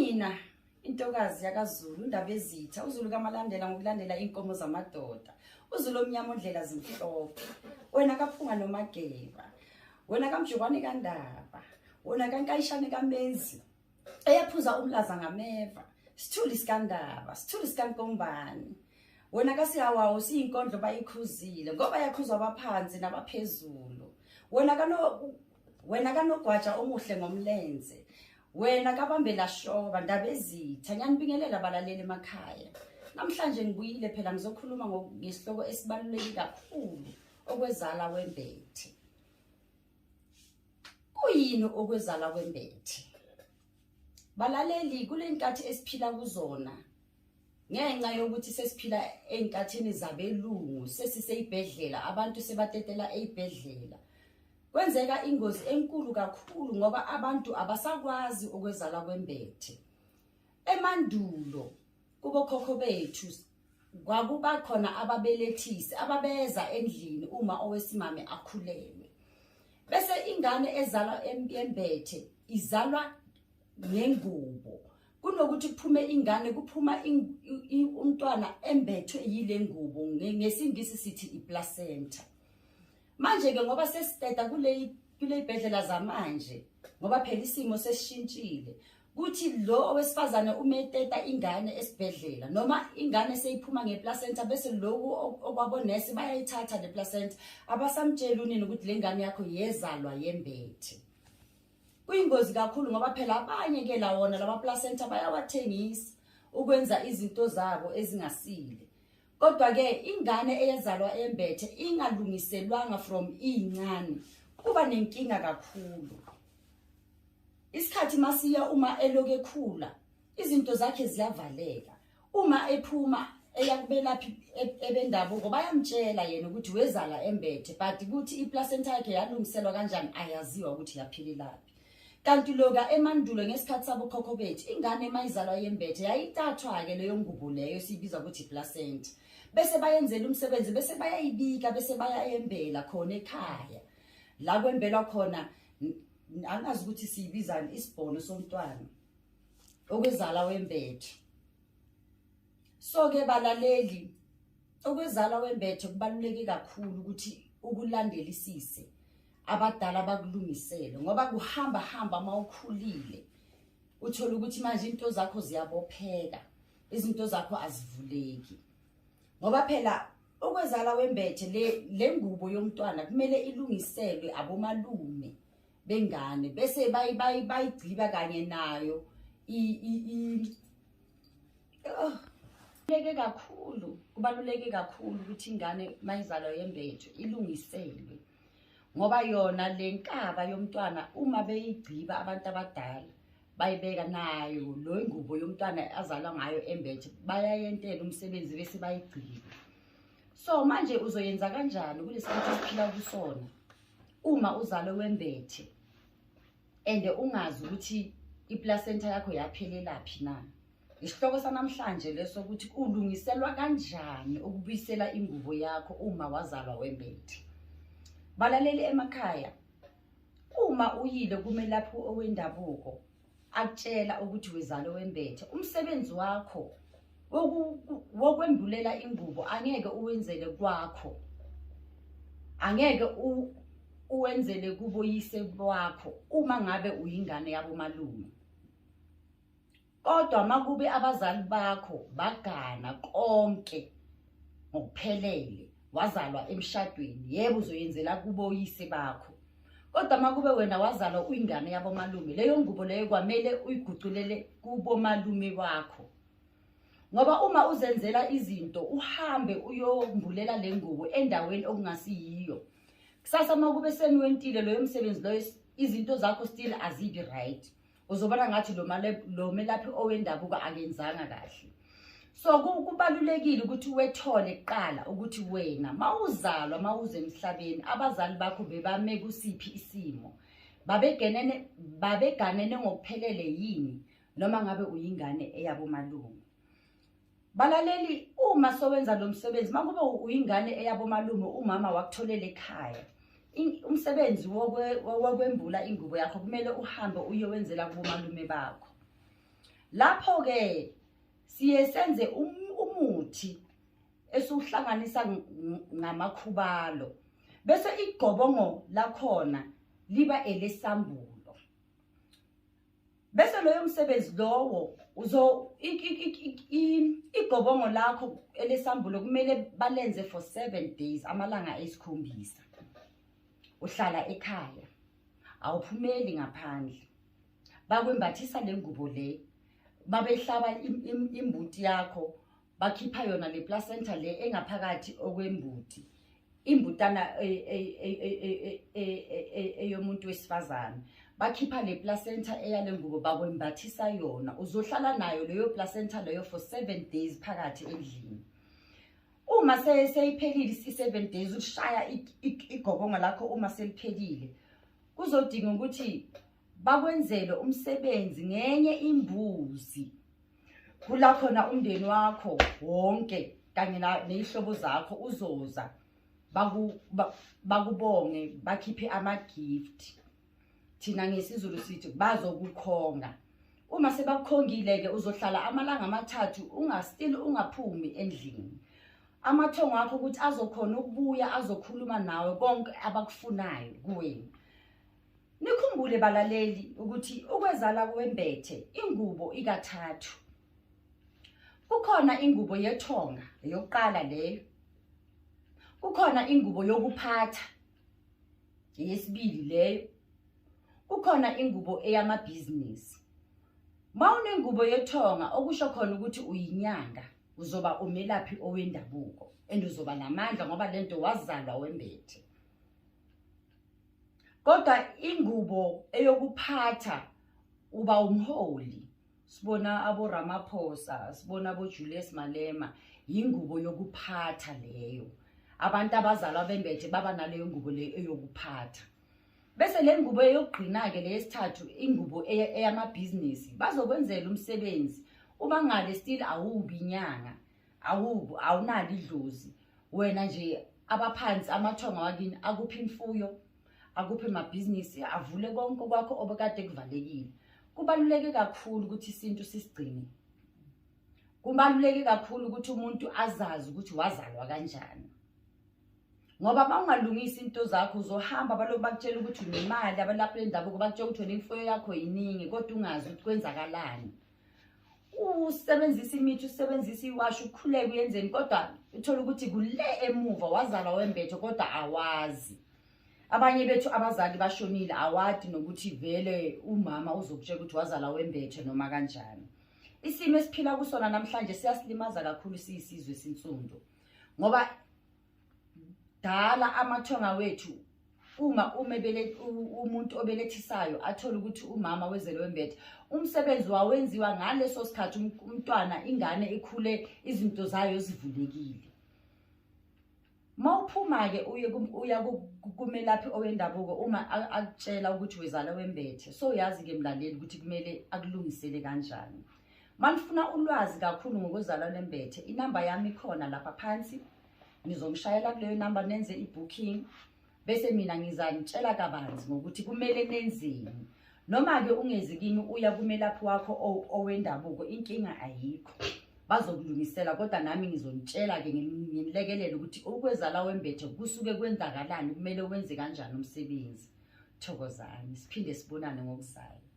Mina intokazi yakaZulu indaba ezitha uZulu kamalandela ngokulandela inkomo zamadoda. uZulu omnyama ondlela zimhlophe. Wena kaphunga nomageba. Wena kamjokwane kaNdaba. Wena kaNkayishane kaMenzi. Eyaphuza umlaza ngameva. Sithuli sikaNdaba, sithuli sikaNkombani. Wena kasihawawo siyinkondlo bayikhuzile ngoba yakhuzwa abaphansi nabaphezulu. Wena kanogwaja omuhle ngomlenze. Wena kabambela shoba ndaba ezitha nyanibingelela abalaleli emakhaya. Namhlanje ngibuyile phela ngizokhuluma ngesihloko esibaluleke kakhulu okwezala Wembethe. Kuyini okwezala Wembethe? Balaleli kule nkathi esiphila kuzona. Ngenxa yokuthi sesiphila enkathini zabelungu, sesiseyibhedlela, abantu sebatetela eyibhedlela. Kwenzeka ingozi enkulu kakhulu ngoba abantu abasakwazi okwezala Wembethe. Emandulo kubo khokho bethu kwakuba khona ababelethisi ababeza endlini uma owesimame akhulelwe. Bese ingane ezalwa Wembethe izalwa ngengubo. Kunokuthi kuphume ingane kuphuma umntwana embethwe yile ngubo, ngesingisi sithi iplacenta. Manje ke ngoba sesiteta kule ibhedlela zamanje ngoba phela isimo sesishintshile, kuthi lo owesifazane umeteta ingane esibhedlela noma ingane seyiphuma ngeplacenta bese lokhu okwabonesi bayayithatha le placenta abasamtshela unini ukuthi le ngane yakho yezalwa Wembethe. Kuyingozi kakhulu ngoba phela abanye ke la wona laba placenta bayawathengisa ukwenza izinto zabo ezingasile. Kodwa ke ingane eyezalwa Wembethe ingalungiselwanga from incane kuba nenkinga kakhulu. Isikhathi masiya uma eloke ekhula izinto zakhe ziyavaleka. Uma ephuma eyakubelaphi ebendabuko bayamtshela yena ukuthi wezala Wembethe, but ukuthi iplacenta yakhe yalungiselwa kanjani ayaziwa ukuthi yaphilelaphi. Kanti loka emandulo ngesikhathi sabo khokho bethu ingane emayizalwa Wembethe yayitathwa ke leyo ngubo leyo sibiza ukuthi placenta. Bese bayenzela umsebenzi bese bayayibika bese bayayembela khona ekhaya. La kwembelwa khona angazi ukuthi siyibizani isibhono somntwana okwezala Wembethe. So ke balaleli okwezala Wembethe kubaluleke kakhulu ukuthi ukulandelisise abadala bakulungisele ngoba kuhamba mawukhulile uthola ukuthi manje into zakho ziyabopheka, izinto zakho azivuleki. Ngoba phela okwezala Wembethe le ngubo yomntwana kumele ilungiselwe abomalume bengane bese bayigciba kanye nayo kubaluleke kakhulu ukuthi ingane mayizalwa Wembethe ilungiselwe. Ngoba yona lenkaba yomntwana uma beyigciba abantu abadala bayibeka nayo lo ngubo yomntwana azalwa ngayo Wembethe bayayentela umsebenzi bese bayigciba. So manje uzoyenza kanjani kulesikhathi esiphila kusona uma uzalwe Wembethe ende ungazi ukuthi iplacenta yakho yaphelelaphi na? Isihloko sanamhlanje leso ukuthi ulungiselwa kanjani ukubuyisela ingubo yakho uma wazalwa Wembethe. Balaleli emakhaya uma uyile kumelaphi owendabuko akutshela ukuthi wezalo Wembethe umsebenzi wakho wokwembulela ingubo angeke uwenzele kwakho, angeke uwenzele kuboyise kwakho uma ngabe uyingane yabo malume. Kodwa makube abazali bakho bagana konke ngokuphelele wazalwa emshadweni, yebo uzoyenzela kuboyise bakho. Kodwa makube wena wazalwa uyingane yabo malume leyo ngubo leyo kwamele uyiguculele kubo malume bakho. Ngoba uma uzenzela izinto uhambe uyombulela le ngubo endaweni okungasiyiyo, kusasa makube seniwentile loyo msebenzi loyo izinto zakho still azibi right, uzobona ngathi lo melaphi owendabuko akenzanga kahle. So kubalulekile ukuthi wethole kuqala ukuthi wena mawuzalwa mawuze emhlabeni abazali bakho bebame kusiphi isimo, babeganene ngokuphelele yini noma ngabe uyingane eyabo malume. Balaleli uma sowenza lo msebenzi makube uyingane eyabo malume umama wakutholela ekhaya, umsebenzi wokwembula ingubo yakho kumele uhambe uyowenzela kubo malume bakho. lapho ke siye senze umuthi esuhlanganisa ngamakhubalo bese igqobongo lakhona liba elesambulo bese loyo msebenzi lowo igqobongo lakho elesambulo kumele balenze for 7 days amalanga esikhombisa uhlala ekhaya awuphumeli ngaphandle bakwembathisa lengubo le babehlaba imbuti yakho bakhipha yona le placenta le engaphakathi okwembuti imbutana eyomuntu wesifazane bakhipha le placenta eyale ngubo bakwembathisa yona uzohlala nayo leyo placenta leyo for 7 days phakathi endlini uma seyiphelile i7 days ushaya igqobongo lakho uma seliphelile kuzodinga ukuthi bakwenzele umsebenzi ngenye imbuzi kula khona umndeni wakho wonke kanye nezihlobo zakho uzoza bakubonge bakhiphe ama gift thina ngesizulu sithi bazokukhonga uma sebakukhongile ke uzohlala amalanga amathathu ungaphumi endlini amathongo akho ukuthi azokhona ukubuya azokhuluma nawe konke abakufunayo kuwena nikhumbule balaleli ukuthi ukwezala kwembethe ingubo ikathathu kukhona ingubo yethonga eyokuqala leyo kukhona ingubo yokuphatha yesibili leyo kukhona ingubo eyamabhizinisi mawunengubo yethonga okusho khona ukuthi uyinyanga uzoba umelaphi owendabuko uzoba namandla ngoba lento wazalwa wembethe kodwa ingubo eyokuphatha uba umholi sibona abo Ramaphosa sibona abo Julius Malema ingubo yokuphatha leyo abantu abazalwa bembethe baba naleyo ngubo le eyokuphatha bese le ngubo eyogqina ke leyesithathu ingubo eyamabhizinisi bazokwenzela umsebenzi uma ngale still awubinyanga awunali idlozi wena nje abaphansi amathonga wakini akuphi imfuyo akuphi emabhizinisi avule konke kwakho obekade kuvalekile kubaluleke kakhulu ukuthi isintu sisigcine kubaluleke kakhulu ukuthi umuntu azazi ukuthi wazalwa kanjani ngoba mawungalungisa into zakho uzohamba baloku bakutshela ukuthi unemali abalapha endabuko bakutshela ukuthi imfuyo yakho yiningi kodwa ungazi ukuthi kwenzakalani usebenzisa imithi usebenzisa iwashi ukhuleke uyenzeni kodwa uthola ukuthi kule emuva wazalwa wembethe kodwa awazi abanye bethu abazali bashonile awadi nokuthi vele umama uzokutshela ukuthi wazalwa wembethe noma kanjani isimo esiphila kusona namhlanje siyasilimaza kakhulu siyisizwe sinsundu ngoba dala amathonga wethu uma umuntu obelethisayo athola ukuthi umama wezele wembethe umsebenzi wawenziwa ngaleso sikhathi umntwana ingane ekhule izinto zayo zivulekile mawuphuma ke uya kumelaphi owendabuko uma akutshela ukuthi wezala wembethe so yazi ke mlaleli ukuthi kumele akulungisele kanjani manifuna ulwazi kakhulu ngokwezala lembethe inamba yami ikhona lapha phansi ngizomshayela kuleyo number nenze ibooking bese mina ngizanitshela kabanzi ngokuthi kumele nenzeni noma ke ungezikini uya kumelaphi wakho owendabuko inkinga ayikho bazokulungisela kodwa nami ngizonitshela ke nginilekelele ukuthi ukwezala wembethe kusuke kwenzakalani kumele wenze kanjani umsebenzi thokozani siphinde sibonane ngokuzayo